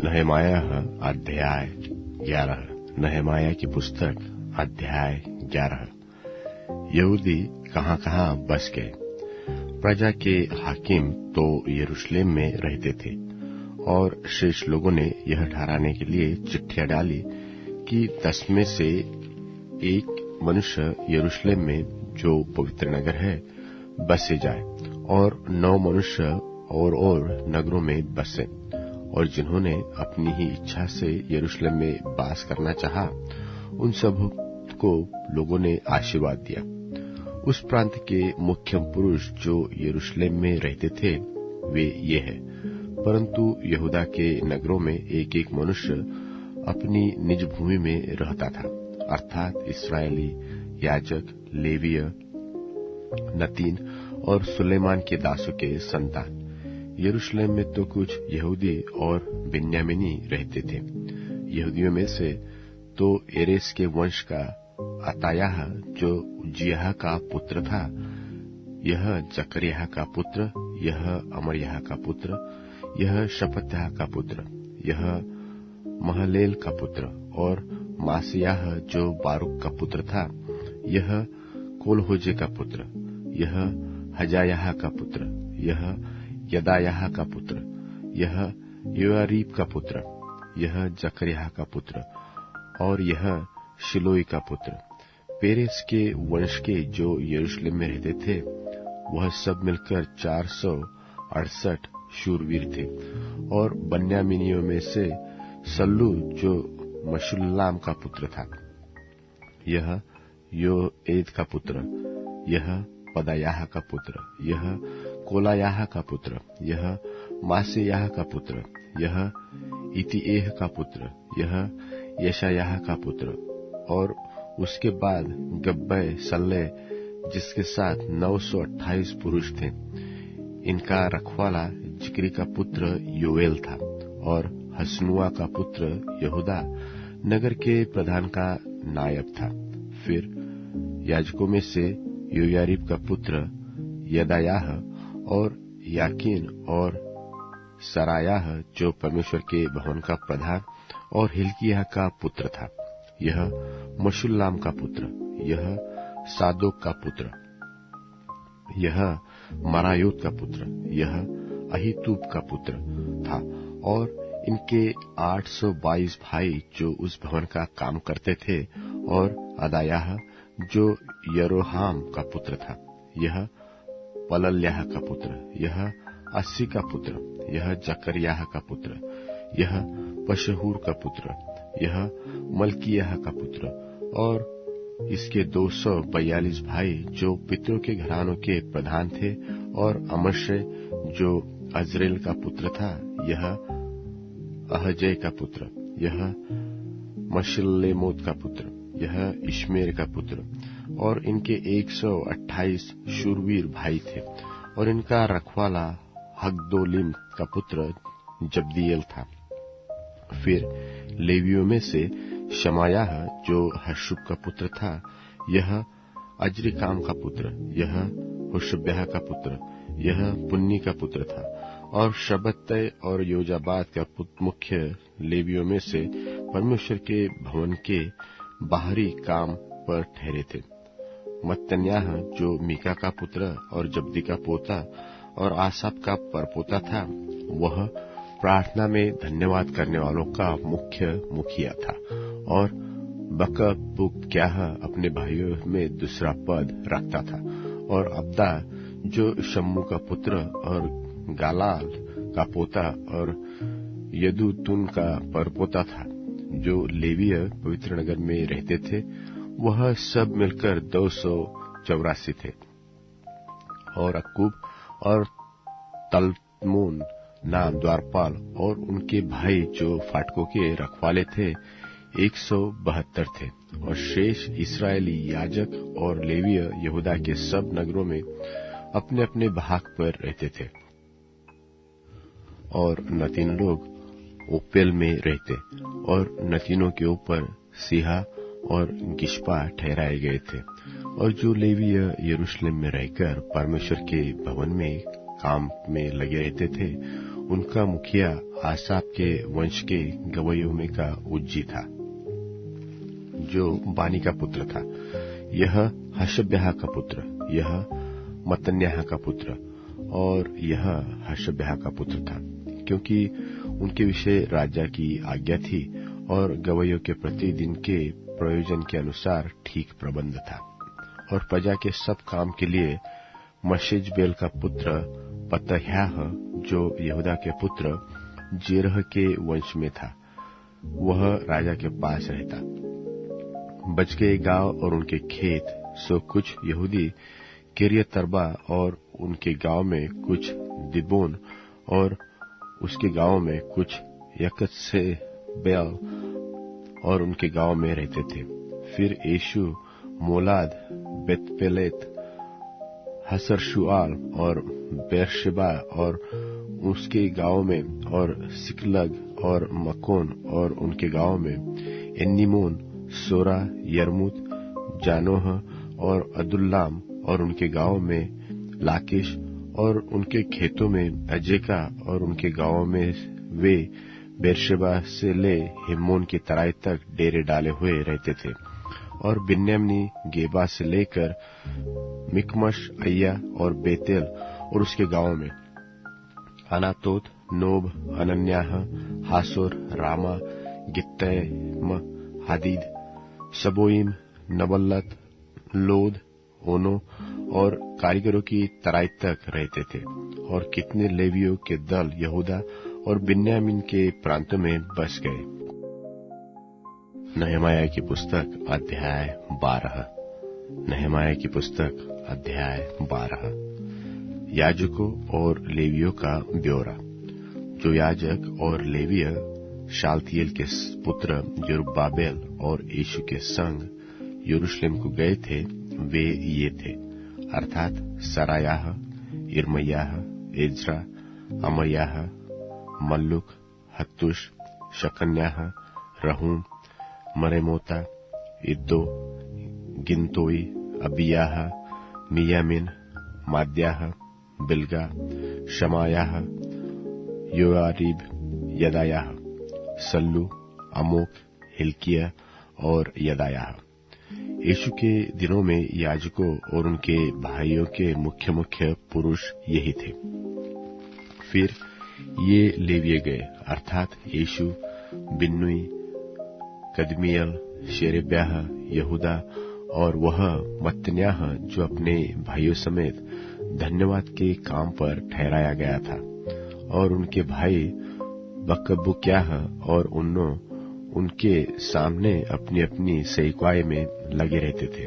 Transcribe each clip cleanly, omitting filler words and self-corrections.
नहमायाह अध्याय 11। नहमाया की पुस्तक अध्याय 11। यहूदी कहां बस गए। प्रजा के हाकिम तो यरूशलेम में रहते थे और शेष लोगों ने यह ठहराने के लिए चिट्ठियां डाली कि 10 में से एक मनुष्य यरूशलेम में जो पवित्र नगर है बसे जाए और 9 मनुष्य और नगरों में बसे। और जिन्होंने अपनी ही इच्छा से यरूशलेम में वास करना चाहा, उन सब को लोगों ने आशीर्वाद दिया। उस प्रांत के मुख्य पुरुष जो यरूशलेम में रहते थे वे ये हैं, परंतु यहूदा के नगरों में एक एक मनुष्य अपनी निज भूमि में रहता था, अर्थात इस्राएली, याजक, लेवीय, नतीन और सुलेमान के दासों के संतान। यरूशलेम में तो कुछ यहूदी और बिन्यामीनी रहते थे। यहूदियों में से तो एरेस के वंश का अतायाह जो उज्जियाह का पुत्र था, यह जकरियाह का पुत्र, यह अमर्याह का पुत्र, यह शपत्याह का पुत्र, यह महलेल का पुत्र, और मासियाह जो बारूक का पुत्र था, यह कोलहोजे का पुत्र, यह हजायाह का पुत्र, यह यदायाह का पुत्र, यह योआरीब का पुत्र, यह जकरियाह का पुत्र, और यह शिलोई का पुत्र। पेरेस के वंश के जो यरूशलेम में रहते थे वह सब मिलकर 468 शूरवीर थे। और बन्यामीनियों में से सल्लू जो मशुल्लाम का पुत्र था, यह योएद का पुत्र, यह पदायाह का पुत्र, यह कोलायाह का पुत्र, यह मासेयाह का पुत्र, यह इतिएह का पुत्र, यह यशायाह का पुत्र। और उसके बाद गब्बै सल्ले जिसके साथ 928 पुरुष थे। इनका रखवाला जिक्री का पुत्र योएल था। और हसनुआ का पुत्र यहूदा नगर के प्रधान का नायब था। फिर याजकों में से योयारीब का पुत्र यदायाह और याकीन और सरायाह जो परमेश्वर के भवन का प्रधान और हिल्किय्याह का पुत्र था, यह मशुल्लाम का पुत्र, यह सादोक का पुत्र, यह मरायोत का पुत्र, यह अहीतूब का पुत्र था। और इनके 822 भाई जो उस भवन का काम करते थे। और अदायाह जो यरोहाम का पुत्र था, यह पलल्याह का पुत्र, यह अस्सी का पुत्र, यह जकरियाह का पुत्र, यह पशहूर का पुत्र, यह मल्कियाह का पुत्र। और इसके 242 भाई जो पितरों के घरानों के प्रधान थे। और अमर्शे जो अजरेल का पुत्र था, यह अहजय का पुत्र, यह मशिल्लेमोत का पुत्र, यह इश्मेर का पुत्र। और इनके 128 शूरवीर भाई थे। और इनका रखवाला हग्दोलिम का पुत्र जब्दिएल था। फिर लेवियों में से शमायाह जो हशुब का पुत्र था, यह अजरिकाम का पुत्र, यह हुशब्याह का पुत्र, यह पुन्नी का पुत्र था। और शबत्तै और योजाबाद का मुख्य लेवियों में से परमेश्वर के भवन के बाहरी काम पर ठहरे थे। मत्तन्याह जो मीका का पुत्र और जब्दी का पोता और आसाप का परपोता था, वह प्रार्थना में धन्यवाद करने वालों का मुखिया था। और बकबूक्याह अपने भाइयों में दूसरा पद रखता था। और अब्दा जो शम्मू का पुत्र और गालाल का पोता और यदूतुन का परपोता था, जो लेवीय पवित्र नगर में रहते थे, वह सब मिलकर 284 थे। और अक्कूब और तल्मोन नाम द्वारपाल और उनके भाई जो फाटकों के रखवाले थे 172 थे। और शेष इस्राएली याजक और लेवीय यहूदा के सब नगरों में अपने अपने भाग पर रहते थे। और नतीन लोग ओपेल में रहते और नतीनों के ऊपर सीहा और गिशपा ठहराए गए थे। और जो लेवीय यरूशलेम में रहकर परमेश्वर के भवन में काम में लगे रहते थे, उनका मुखिया आसाप के वंश के गवैयों में का उज्जी था, जो बानी का पुत्र था। यह हशब्याह का पुत्र, यह मत्तन्याह का पुत्र और यह हशब्याह का पुत्र था, क्योंकि उनके विषय राजा की आज्ञा थी और गवैयों के प्रतिदिन के प्रयोजन के अनुसार ठीक प्रबंध था। और प्रजा के सब काम के लिए मशेजबेल का पुत्र पतह्याह, जो यहूदा के पुत्र जेरह के वंश में था, वह राजा के पास रहता। बच गए गांव और उनके खेत सो कुछ यहूदी किर्यत अर्बा और उनके गांव में कुछ दिबोन और उसके गांव में कुछ यकत्सेबेल और उनके गांव में रहते थे। फिर यीशु मोलाद, बेतपेलेत, हसरशुआल और बेरशेबा और उसके गांव में और सिकलग और मकोन और उनके गांव में, एन्निमोन, सोरा, यरमुत, जानोह और अदुल्लाम और उनके गांव में, लाकिश और उनके खेतों में, अजेका और उनके गांव में वे बेरशेबा से ले हेमोन की तराई तक डेरे डाले हुए रहते थे। और बिन्यामीनी गेबा से लेकर मिकमश, अय्या और बेतेल और उसके गांव में, अनातोत, नोब, अनन्याह, हासोर, रामा, गित्तैम, हादीद, सबोइम, नबल्लत, लोद, ओनो और कारीगरों की तराई तक रहते थे। और कितने लेवियों के दल यहूदा और बिन्यामीन के प्रांतों में बस गए। नहमाया की पुस्तक अध्याय 12। नहमाया की पुस्तक अध्याय 12। याजकों और लेवियों का ब्यौरा। जो याजक और लेवीय शालतियेल के पुत्र यरुब्बाबेल और यीशु के संग यरूशलेम को गए थे, वे ये थे, अर्थात सरायाह, इर्मयाह, Ezra, अमर्याह, मल्लुक, हत्तुश, शकन्याह, रहूम, मरेमोता, इद्दो, गिनतोई, अबियाह, मियामिन, माद्याह, बिल्गा, शमायाह, योआरीब, Jedaiah, Sallu, Amok, Hilkiah और यदायाह। यीशु के दिनों में याजकों और उनके भाइयों के मुख्य मुख्य पुरुष यही थे। फिर ये लेविये गए, अर्थात यीशु, बिन्नुई, कदमियल, शेरेब्याह, यहूदा और वह मत्तन्याह जो अपने भाइयों समेत धन्यवाद के काम पर ठहराया गया था, और उनके भाई बकबुक्याह और उन्नो उनके सामने अपनी अपनी सेवकाई में लगे रहते थे।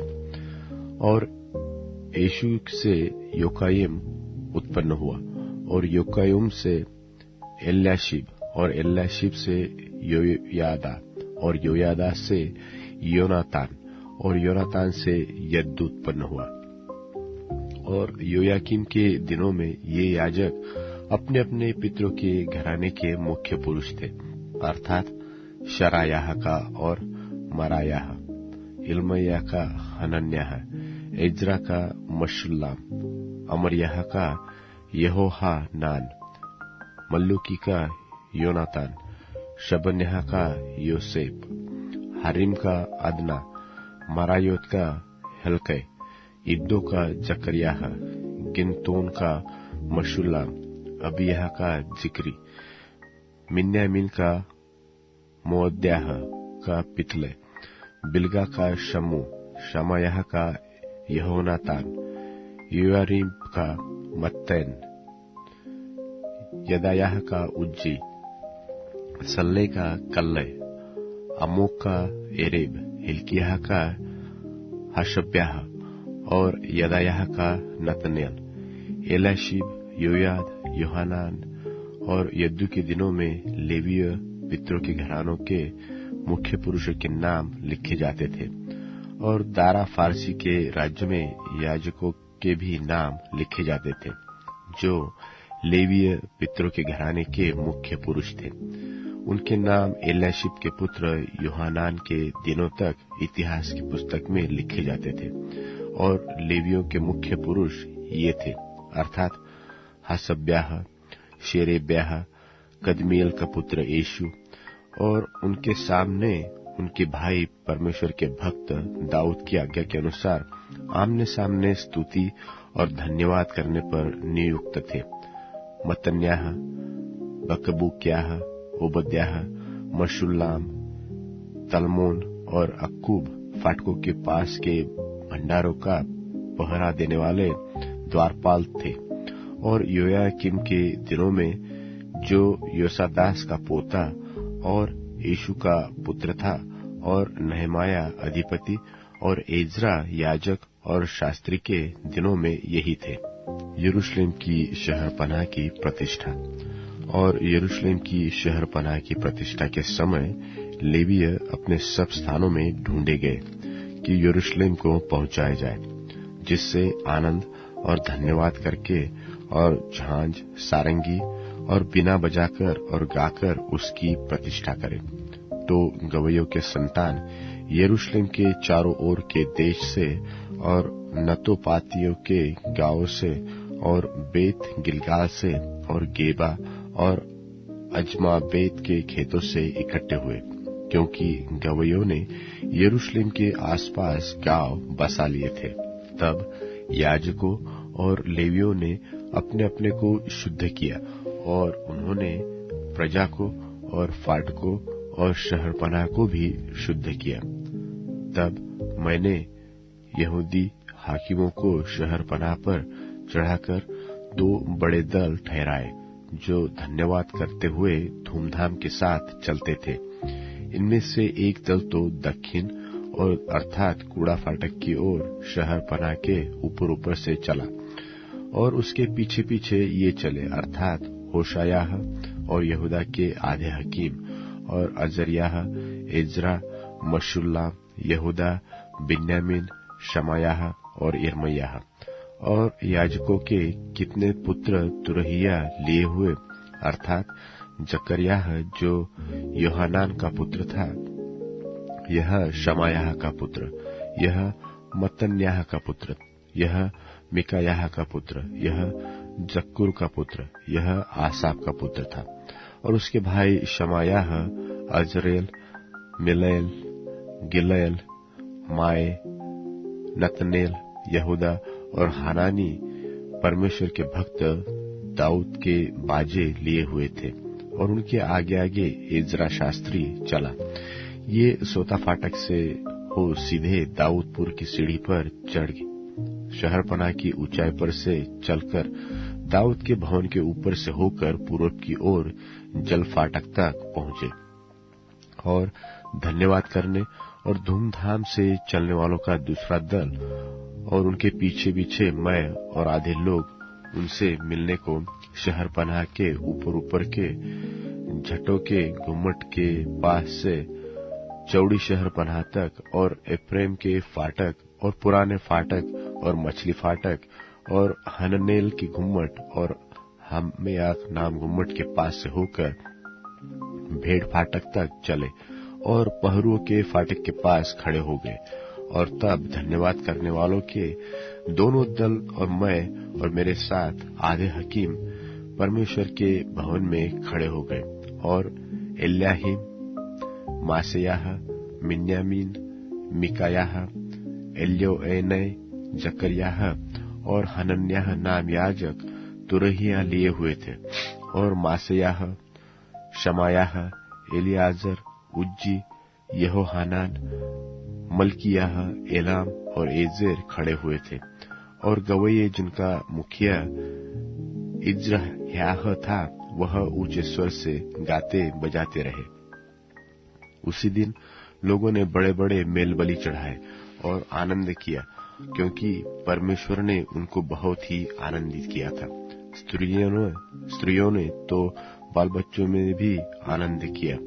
और यीशु से योकायम उत्पन्न हुआ और योकायम से एल्याशिब और एल्याशिब से योयादा और योयादा से योनातान और योनातान से यद्दू उत्पन्न हुआ। और योयाकीम के दिनों में ये याजक अपने अपने पितरों के घराने के मुख्य पुरुष थे, अर्थात शरायाह का और मरायाह, इल्मयाह का हनन्याह, एज्रा का मशुल्लाम, अमर्याह का यहोहानान, मल्लुकी का योनातान, शबन्याह का योसेफ, हारिम का अदना, मरायोत का हल्कै, इद्दो का जकरियाह, गिनतोन का मशुल्लाम, अबियाह का जिक्री, मिन्यामीन का मोअद्याह का पितले, बिल्गा का शमू, शमायाह का यहोनातान, योआरीब का मत्तैन, यदायाह का उज्जी, सल्ले का कल्लै, अमोक का एरेब, हिल्कियाह का हशब्याह और यदायाह का नतनेल, एल्याशिब, योयाद, योहानान और यद्दू के दिनों में लेवीय पितरों के घरानों के मुख्य पुरुषों के नाम लिखे जाते थे। और दारा फारसी के राज्य में याजकों के भी नाम लिखे जाते थे, जो लेवीय पितरों के घराने के मुख्य पुरुष थे। उनके नाम एल्याशिब के पुत्र योहानान के दिनों तक इतिहास की पुस्तक में लिखे जाते थे। और लेवियों के मुख्य पुरुष ये थे, अर्थात हसब्याह, शेरेब्याह, कदमीएल का पुत्र यीशु, और उनके सामने उनके भाई परमेश्वर के भक्त दाऊद की आज्ञा के अनुसार आमने सामने स्तुति और धन्यवाद करने पर नियुक्त थे। मत्तन्याह, बकबूक्याह, ओबद्याह, मशुल्लाम, तलमोन और अक्कूब फाटकों के पास के भंडारों का पहरा देने वाले द्वारपाल थे। और योयाकीम के दिनों में जो योसादास का पोता और यीशु का पुत्र था, और नहमाया अधिपति और एज्रा याजक और शास्त्री के दिनों में यही थे। यरूशलेम की शहरपनाह की प्रतिष्ठा। और यरूशलेम की शहरपनाह की प्रतिष्ठा के समय लेवीय अपने सब स्थानों में ढूंढे गए कि यरूशलेम को पहुंचाया जाए, जिससे आनंद और धन्यवाद करके और झांझ, सारंगी और बीना बजाकर और गाकर उसकी प्रतिष्ठा करें। तो गवैयों के संतान यरूशलेम के चारों ओर के देश से और नतोपातियों के गांवों से और बेत गिलगाल से और गेबा और अजमाबेत के खेतों से इकट्ठे हुए, क्योंकि गवैयों ने यरूशलेम के आसपास गांव बसा लिए थे। तब याजकों और लेवियों ने अपने अपने को शुद्ध किया, और उन्होंने प्रजा को और फाटकों और शहरपनाह को भी शुद्ध किया। तब मैंने यहूदी हाकिमों को शहरपनाह पर चढ़ाकर 2 बड़े दल ठहराए, जो धन्यवाद करते हुए धूमधाम के साथ चलते थे। इनमें से एक दल तो दक्षिण और अर्थात कूड़ा फाटक की ओर शहरपनाह के ऊपर से चला, और उसके पीछे पीछे ये चले, अर्थात होशायाह और यहूदा के आधे हकीम और अजर्याह, एज्रा, मशुल्लाम, यहूदा, बिन्यामीन, शमायाह और यिर्मयाह, और याजकों के कितने पुत्र तुरहिया लिए हुए, अर्थात जकर्याह जो योहानान का पुत्र था, यह शमायाह का पुत्र, यह मत्तन्याह का पुत्र, यह मिकायाह का पुत्र, यह जक्कुर का पुत्र, यह आसाप का पुत्र था। और उसके भाई शमायाह, अजरेल, मिलैल, गिलैल, माए, नतनेल, यहूदा और हानानी परमेश्वर के भक्त दाऊद के बाजे लिए हुए थे, और उनके आगे आगे एज्रा शास्त्री चला। ये सोता फाटक से हो सीधे दाऊदपुर की सीढ़ी पर चढ़ गए, शहरपनाह की ऊंचाई पर से चलकर दाऊद के भवन के ऊपर से होकर पूर्व की ओर जल फाटक तक पहुंचे। और धन्यवाद करने और धूमधाम से चलने वालों का दूसरा दल और उनके पीछे पीछे मैं और आधे लोग उनसे मिलने को शहरपनाह के ऊपर के झटों के गुम्मट के पास से चौड़ी शहरपनाह तक और एफ्रेम के फाटक और पुराने फाटक और मछली फाटक और हननेल की गुम्मट और हमेयाक नाम गुम्मट के पास से होकर भेड़ फाटक तक चले और पहरुओं के फाटक के पास खड़े हो गए। और तब धन्यवाद करने वालों के दोनों दल और मैं और मेरे साथ आधे हकीम परमेश्वर के भवन में खड़े हो गए। और एल्याहीम, मासेयाह, मिन्यामीन, मिकायाह, एल्योएनै, जकर्याह और हनन्याह नाम याजक तुरहिया लिए हुए थे। और मासेयाह, शमायाह, एलियाजर, उज्जी, यहोहानान, मल्कियाह, एलाम और एजेर खड़े हुए थे। और गवैये जिनका मुखिया इज्रह्याह था, वह ऊंचे स्वर से गाते बजाते रहे। उसी दिन लोगों ने बड़े बड़े मेल बलि चढ़ाए और आनंद किया, क्योंकि परमेश्वर ने उनको बहुत ही आनंदित किया था। स्त्रियों ने तो बाल बच्चों में भी आनंद किया,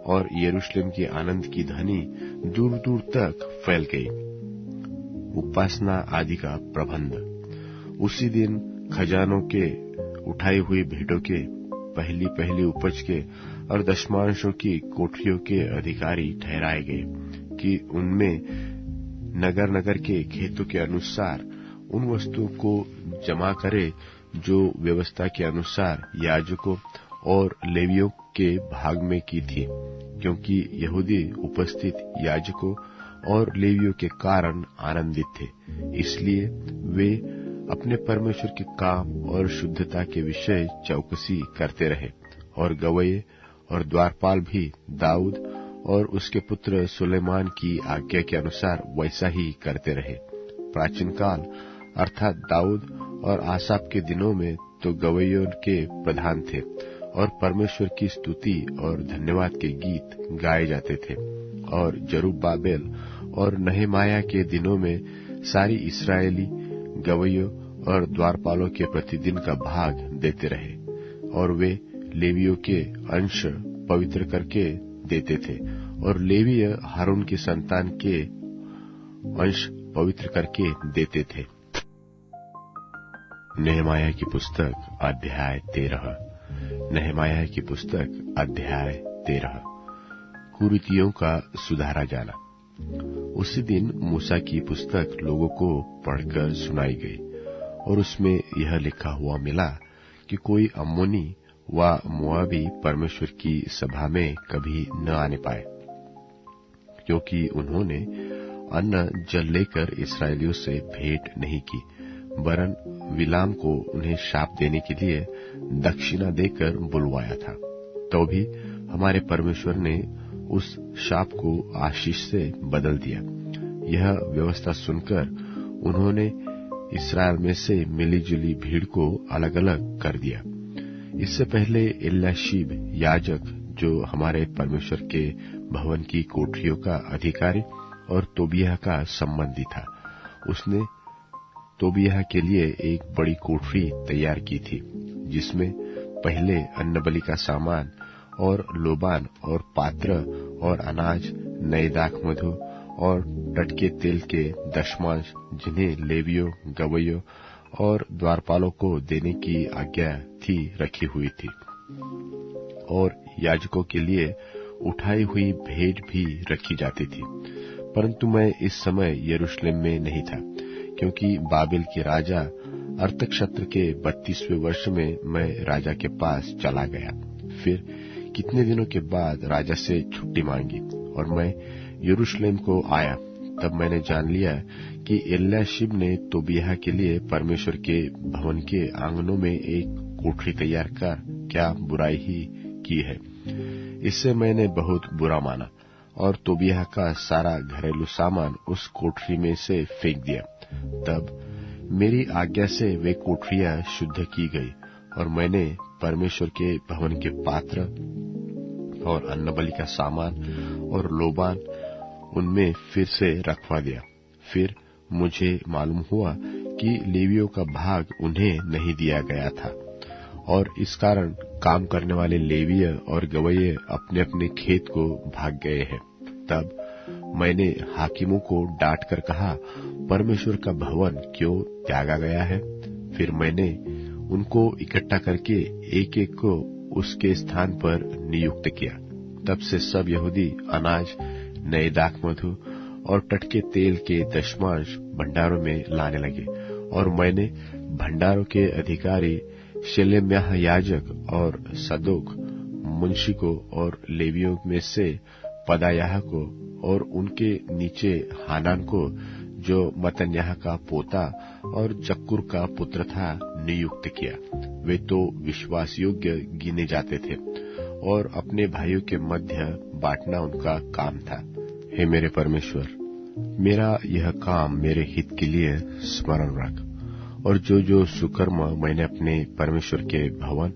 और यरूशलेम की आनंद की ध्वनि दूर दूर तक फैल गई। उपासना आदि का प्रबंध। उसी दिन खजानों के उठाई हुई भेंटों के पहली पहली उपज के और दशमांशों की कोठरियों के अधिकारी ठहराए गए कि उनमें नगर नगर के खेतों के अनुसार उन वस्तुओं को जमा करे जो व्यवस्था के अनुसार याजकों और लेवियों के भाग में की थी, क्योंकि यहूदी उपस्थित याजकों और लेवियों के कारण आनंदित थे। इसलिए वे अपने परमेश्वर के काम और शुद्धता के विषय चौकसी करते रहे, और गवैये और द्वारपाल भी दाऊद और उसके पुत्र सुलेमान की आज्ञा के अनुसार वैसा ही करते रहे। प्राचीन काल अर्थात दाऊद और आसाफ के दिनों में तो गवैयों के प्रधान थे और परमेश्वर की स्तुति और धन्यवाद के गीत गाए जाते थे। और जरुब्बाबेल और नहमाया के दिनों में सारी इस्राएली गवैयों और द्वारपालों के प्रतिदिन का भाग देते रहे, और वे लेवियों के अंश पवित्र करके देते थे, और लेवीय हारून की संतान के अंश पवित्र करके देते थे। नहमाया की पुस्तक अध्याय 13। नहमाया की पुस्तक अध्याय 13। कुरीतियों का सुधारा जाना। उसी दिन मूसा की पुस्तक लोगों को पढ़कर सुनाई गई, और उसमें यह लिखा हुआ मिला कि कोई अम्मोनी व मोआबी परमेश्वर की सभा में कभी न आने पाए, क्योंकि उन्होंने अन्न जल लेकर इसराइलियों से भेंट नहीं की, वरन विलाम को उन्हें शाप देने के लिए दक्षिणा देकर बुलवाया था। तो भी हमारे परमेश्वर ने उस शाप को आशीष से बदल दिया। यह व्यवस्था सुनकर उन्होंने इस्राएल में से मिलीजुली भीड़ को अलग अलग कर दिया। इससे पहले एल्याशीब याजक, जो हमारे परमेश्वर के भवन की कोठरियों का अधिकारी और तोबियाह का संबंधी था, उसने तोबियाह के लिए एक बड़ी कोठरी तैयार की थी, जिसमें पहले अन्नबलि का सामान और लोबान और पात्र और अनाज, नए दाख मधु और टटके तेल के दशमांश, जिन्हें लेवियों, गवैयों और द्वारपालों को देने की आज्ञा थी, रखी हुई थी। और याजकों के लिए उठाई हुई भेंट भी रखी जाती थी। परंतु मैं इस समय यरूशलेम में नहीं था, क्योंकि बाबिल के राजा अर्थक्षत्र के 32वें वर्ष में मैं राजा के पास चला गया। फिर कितने दिनों के बाद राजा से छुट्टी मांगी और मैं यरूशलेम को आया। तब मैंने जान लिया कि एल्याशीब ने तोबियाह के लिए परमेश्वर के भवन के आंगनों में एक कोठरी तैयार कर क्या बुराई ही की है। इससे मैंने बहुत बुरा माना और तोबियाह का सारा घरेलू सामान उस कोठरी में से फेंक दिया। तब मेरी आज्ञा से वे कोठरियां शुद्ध की गई और मैंने परमेश्वर के भवन के पात्र और अन्नबलि का सामान और लोबान उनमें फिर से रखवा दिया। फिर मुझे मालूम हुआ कि लेवियों का भाग उन्हें नहीं दिया गया था, और इस कारण काम करने वाले लेवीय और गवैये अपने अपने खेत को भाग गए हैं। तब मैंने हाकिमों को डांट कर कहा, परमेश्वर का भवन क्यों त्यागा गया है? फिर मैंने उनको इकट्ठा करके एक एक को उसके स्थान पर नियुक्त किया। तब से सब यहूदी अनाज, नए दाख मधु और टटके तेल के दशमांश भंडारों में लाने लगे, और मैंने भंडारों के अधिकारी शेलेम्याह याजक और सदोक मुंशी को और लेवियों में से पदायाह को और उनके नीचे हानान को, जो मतन्याह का पोता और जक्कुर का पुत्र था, नियुक्त किया। वे तो विश्वास योग्य गिने जाते थे और अपने भाइयों के मध्य बांटना उनका काम था। हे मेरे परमेश्वर, मेरा यह काम मेरे हित के लिए स्मरण रख, और जो जो सुकर्म मैंने अपने परमेश्वर के भवन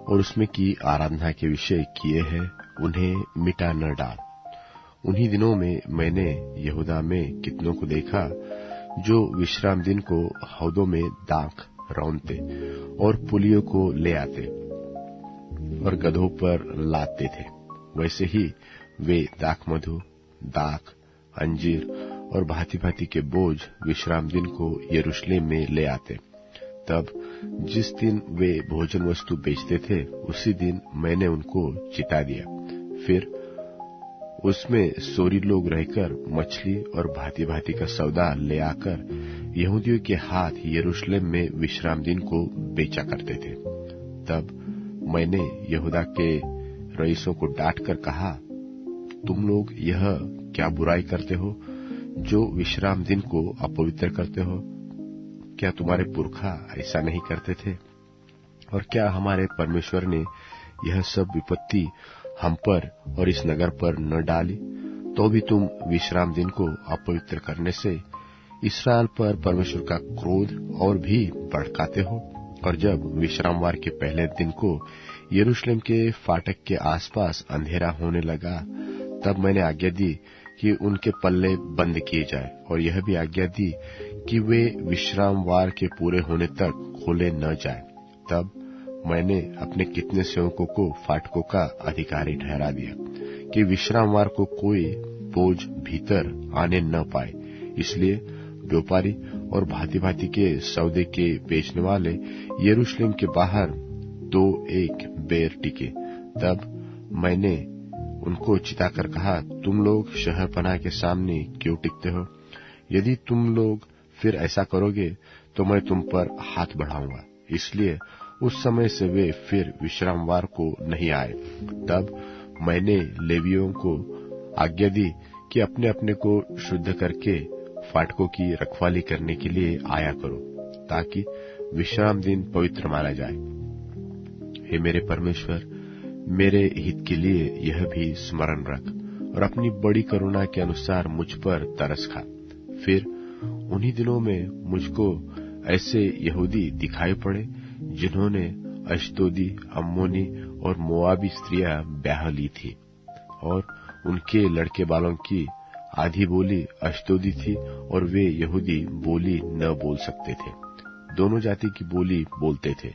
और उसमें की आराधना के विषय किए हैं, उन्हें मिटा न डाल। उन्हीं दिनों में मैंने यहूदा में कितनों को देखा जो विश्राम दिन को हौदों में दाख रौंदते और पुलियों को ले आते और गधों पर लादते थे। वैसे ही वे दाख मधु, दाख, अंजीर और भांति भांति के बोझ विश्राम दिन को यरूशलेम में ले आते। तब जिस दिन वे भोजन वस्तु बेचते थे, उसी दिन मैंने उनको चिता दिया। फिर उसमें सोरी लोग रहकर मछली और भांति भांति का सौदा ले आकर यहूदियों के हाथ यरूशलेम में विश्राम दिन को बेचा करते थे। तब मैंने यहूदा के रईसों को डांट कर कहा, तुम लोग यह क्या बुराई करते हो जो विश्राम दिन को अपवित्र करते हो? क्या तुम्हारे पुरखा ऐसा नहीं करते थे? और क्या हमारे परमेश्वर ने यह सब विपत्ति हम पर और इस नगर पर न डाली? तो भी तुम विश्राम दिन को अपवित्र करने से इस्राएल पर परमेश्वर का क्रोध और भी भड़काते हो। और जब विश्रामवार के पहले दिन को यरूशलेम के फाटक के आसपास अंधेरा होने लगा, तब मैंने आज्ञा दी कि उनके पल्ले बंद किए जाए, और यह भी आज्ञा दी कि वे विश्रामवार के पूरे होने तक खोले न जाए। तब मैंने अपने कितने सेवकों को फाटकों का अधिकारी ठहरा दिया कि विश्रामवार को कोई बोझ भीतर आने न पाए। इसलिए व्यापारी और भांति भांति के सौदे के बेचने वाले यरूशलेम के बाहर 2-1 बेर टिके। तब मैंने उनको चिताकर कहा, तुम लोग शहरपनाह के सामने क्यों टिकते हो? यदि तुम लोग फिर ऐसा करोगे तो मैं तुम पर हाथ बढ़ाऊंगा। इसलिए उस समय से वे फिर विश्रामवार को नहीं आए। तब मैंने लेवियों को आज्ञा दी कि अपने अपने को शुद्ध करके फाटकों की रखवाली करने के लिए आया करो, ताकि विश्राम दिन पवित्र माना जाए। हे मेरे परमेश्वर, मेरे हित के लिए यह भी स्मरण रख और अपनी बड़ी करुणा के अनुसार मुझ पर तरस खा। फिर उन्हीं दिनों में मुझको ऐसे यहूदी दिखाई पड़े जिन्होंने अश्दोदी, अम्मोनी और मोआबी स्त्रियां ब्याह ली थी, और उनके लड़के बालों की आधी बोली अश्दोदी थी और वे यहूदी बोली न बोल सकते थे, दोनों जाति की बोली बोलते थे।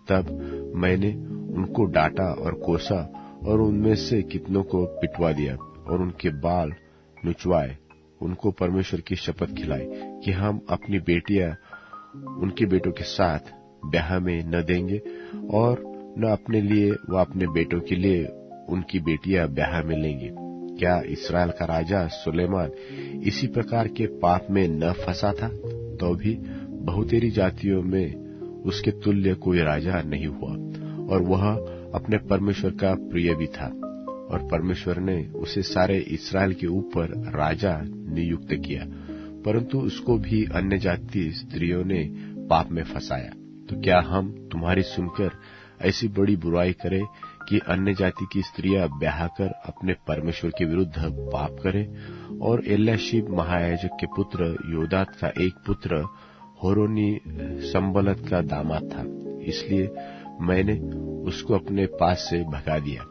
तब मैंने उनको डांटा और कोसा और उनमें से कितनों को पिटवा दिया और उनके बाल नुचवाए। उनको परमेश्वर की शपथ खिलाई कि हम अपनी बेटियां उनके बेटों के साथ ब्याह में न देंगे, और न अपने लिए व अपने बेटों के लिए उनकी बेटियां ब्याह में लेंगे। क्या इस्राएल का राजा सुलेमान इसी प्रकार के पाप में न फंसा था? तो भी बहुतेरी जातियों में उसके तुल्य कोई राजा नहीं हुआ, और वह अपने परमेश्वर का प्रिय भी था, और परमेश्वर ने उसे सारे इस्राएल के ऊपर राजा नियुक्त किया। परंतु उसको भी अन्य जाति स्त्रियों ने पाप में फंसाया। तो क्या हम तुम्हारी सुनकर ऐसी बड़ी बुराई करें कि अन्य जाति की स्त्रियां ब्याह कर अपने परमेश्वर के विरुद्ध पाप करें? और एल्याशीब महायाजक के पुत्र योदात का एक पुत्र होरोनी संबलत का दामाद था, इसलिए मैंने उसको अपने पास से भगा दिया।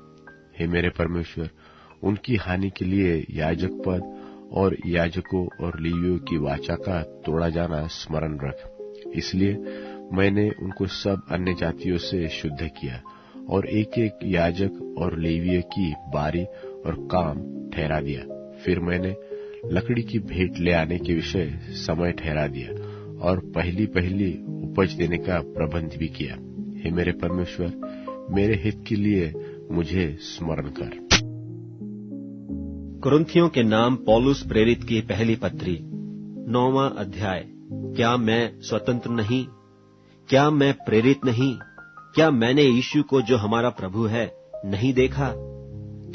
हे मेरे परमेश्वर, उनकी हानि के लिए याजक पद और याजकों और लेवियों की वाचा का तोड़ा जाना स्मरण रख। इसलिए मैंने उनको सब अन्य जातियों से शुद्ध किया और एक एक याजक और लेवीय की बारी और काम ठहरा दिया। फिर मैंने लकड़ी की भेंट ले आने के विषय समय ठहरा दिया और पहली पहली उपज देने का प्रबंध भी किया। हे मेरे परमेश्वर, मेरे हित के लिए मुझे स्मरण कर। कुरिन्थियों के नाम पौलुस प्रेरित की पहली पत्री 9वां अध्याय। क्या मैं स्वतंत्र नहीं? क्या मैं प्रेरित नहीं? क्या मैंने यीशु को जो हमारा प्रभु है नहीं देखा?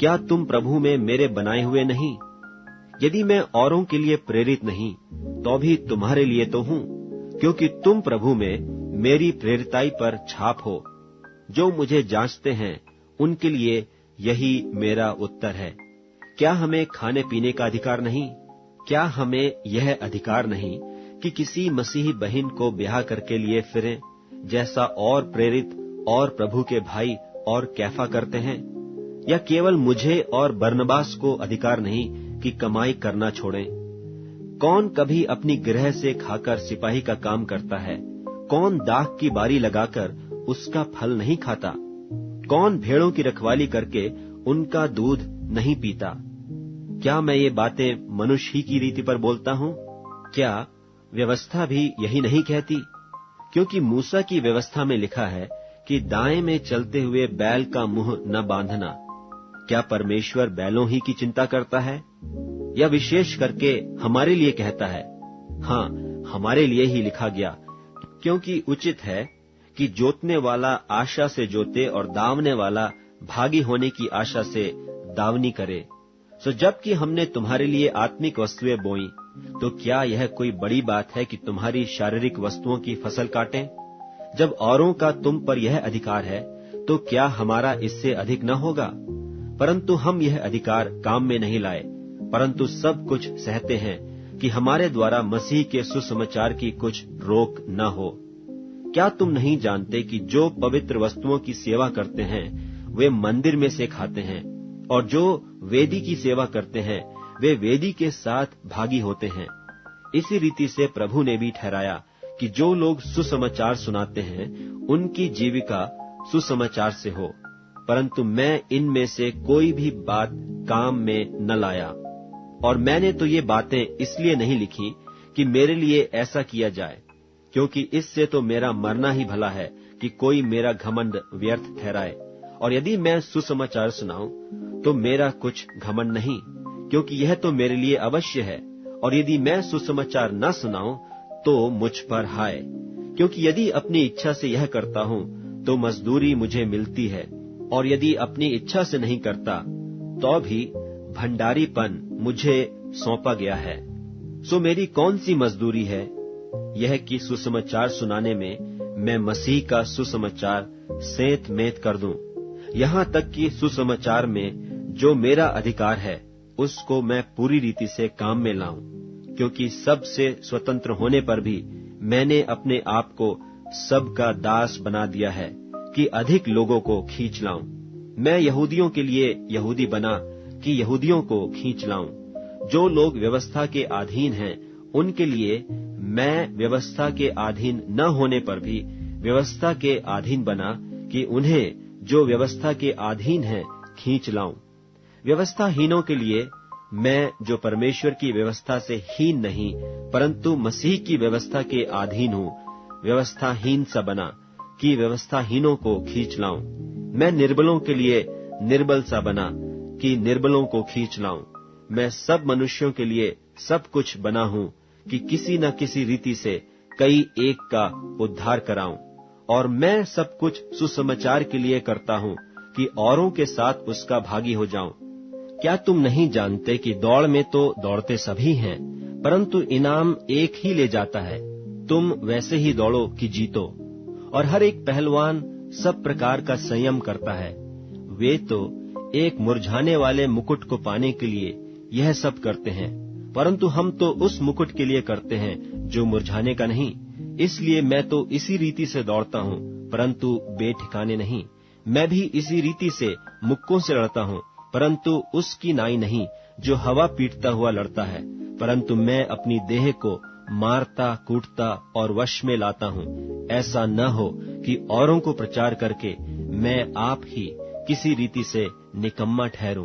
क्या तुम प्रभु में मेरे बनाए हुए नहीं? यदि मैं औरों के लिए प्रेरित नहीं तो भी तुम्हारे लिए तो हूं, क्योंकि तुम प्रभु में मेरी प्रेरिताई पर छाप हो। जो मुझे जांचते हैं उनके लिए यही मेरा उत्तर है। क्या हमें खाने पीने का अधिकार नहीं? क्या हमें यह अधिकार नहीं कि किसी मसीही बहन को ब्याह करके लिए फिरें, जैसा और प्रेरित और प्रभु के भाई और कैफा करते हैं? या केवल मुझे और बरनबास को अधिकार नहीं कि कमाई करना छोड़ें? कौन कभी अपनी गृह से खाकर सिपाही का काम करता है? कौन दाख की बारी लगाकर उसका फल नहीं खाता? कौन भेड़ों की रखवाली करके उनका दूध नहीं पीता? क्या मैं ये बातें मनुष्य ही की रीति पर बोलता हूँ? क्या व्यवस्था भी यही नहीं कहती? क्योंकि मूसा की व्यवस्था में लिखा है कि दाएं में चलते हुए बैल का मुंह न बांधना। क्या परमेश्वर बैलों ही की चिंता करता है? या विशेष करके हमारे लिए कहता है? हाँ, हमारे लिए ही लिखा गया, क्योंकि उचित है कि जोतने वाला आशा से जोते और दावने वाला भागी होने की आशा से दावनी करे। सो जबकि हमने तुम्हारे लिए आत्मिक वस्तुएं बोई, तो क्या यह कोई बड़ी बात है कि तुम्हारी शारीरिक वस्तुओं की फसल काटें? जब औरों का तुम पर यह अधिकार है, तो क्या हमारा इससे अधिक न होगा? परंतु हम यह अधिकार काम में नहीं लाए, परंतु सब कुछ सहते हैं कि हमारे द्वारा मसीह के सुसमाचार की कुछ रोक न हो। क्या तुम नहीं जानते कि जो पवित्र वस्तुओं की सेवा करते हैं वे मंदिर में से खाते हैं, और जो वेदी की सेवा करते हैं वे वेदी के साथ भागी होते हैं? इसी रीति से प्रभु ने भी ठहराया कि जो लोग सुसमाचार सुनाते हैं उनकी जीविका सुसमाचार से हो, परंतु मैं इनमें से कोई भी बात काम में न लाया। और मैंने तो ये बातें इसलिए नहीं लिखी कि मेरे लिए ऐसा किया जाए, क्योंकि इससे तो मेरा मरना ही भला है कि कोई मेरा घमंड व्यर्थ ठहराए। और यदि मैं सुसमाचार सुनाऊं तो मेरा कुछ घमंड नहीं, क्योंकि यह तो मेरे लिए अवश्य है। और यदि मैं सुसमाचार न सुनाऊं तो मुझ पर हाय, क्योंकि यदि अपनी इच्छा से यह करता हूं तो मजदूरी मुझे मिलती है, और यदि अपनी इच्छा से नहीं करता तो भी भंडारीपन मुझे सौंपा गया है। सो मेरी कौन सी मजदूरी है? यह कि सुसमाचार सुनाने में मैं मसीह का सुसमाचार सेंत मेंत कर दूं, यहाँ तक कि सुसमाचार में जो मेरा अधिकार है उसको मैं पूरी रीति से काम में लाऊं, क्योंकि सबसे स्वतंत्र होने पर भी मैंने अपने आप को सबका दास बना दिया है कि अधिक लोगों को खींच लाऊं। मैं यहूदियों के लिए यहूदी बना कि यहूदियों को खींच लाऊं। जो लोग व्यवस्था के अधीन हैं उनके लिए मैं व्यवस्था के अधीन न होने पर भी व्यवस्था के अधीन बना कि उन्हें जो व्यवस्था के अधीन है खींच लाऊं। व्यवस्थाहीनों के लिए मैं, जो परमेश्वर की व्यवस्था से हीन नहीं परंतु मसीह की व्यवस्था के अधीन हूँ, व्यवस्थाहीन सा बना कि व्यवस्थाहीनों को खींच लाऊं। मैं निर्बलों के लिए निर्बल सा बना कि निर्बलों को खींच लाऊं। मैं सब मनुष्यों के लिए सब कुछ बना हूँ कि किसी न किसी रीति से कई एक का उद्धार कराऊं। और मैं सब कुछ सुसमाचार के लिए करता हूँ कि औरों के साथ उसका भागी हो जाऊं। क्या तुम नहीं जानते कि दौड़ में तो दौड़ते सभी हैं, परंतु इनाम एक ही ले जाता है? तुम वैसे ही दौड़ो कि जीतो। और हर एक पहलवान सब प्रकार का संयम करता है। वे तो एक मुरझाने वाले मुकुट को पाने के लिए यह सब करते हैं, परंतु हम तो उस मुकुट के लिए करते हैं जो मुरझाने का नहीं। इसलिए मैं तो इसी रीति से दौड़ता हूँ, परंतु बेठिकाने नहीं। मैं भी इसी रीति से मुक्कों से लड़ता हूँ, परंतु उसकी नाई नहीं जो हवा पीटता हुआ लड़ता है, परंतु मैं अपनी देह को मारता कूटता और वश में लाता हूँ। ऐसा न हो कि औरों को प्रचार करके मैं आप ही किसी रीति से निकम्मा ठहरूं।